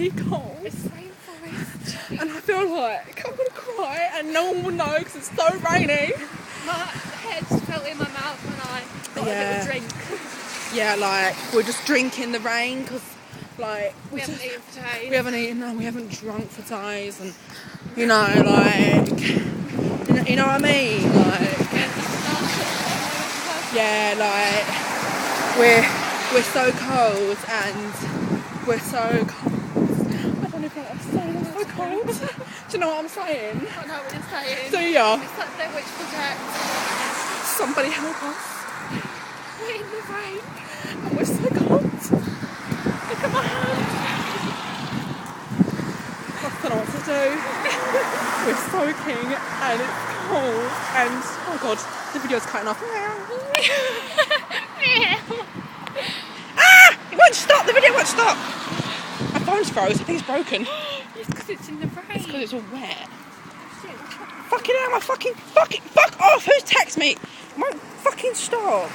really cold. It's rainforest. And I feel like I'm gonna cry and no one will know because it's so rainy. My head felt in my mouth when I got a little drink. Yeah, like we're just drinking the rain because like We haven't eaten for days. we haven't eaten and we haven't drunk for days, and you know, like you know what I mean, like yeah, like we're so cold and we're so cold. I don't know what I'm saying. I'm so cold. Do you know what I'm saying? I know what you're saying. Do ya? It's like Blair Witch Project. Somebody help us. We're in the rain. And we're so cold. Look at my hand. I don't know what to do. We're soaking and it's cold and oh god, the video's cutting off. It won't stop, the video won't stop. My phone's froze, I think it's broken. It's because it's in the rain. It's because it's all wet. Fucking hell, fuck off, who's text me? It won't fucking stop.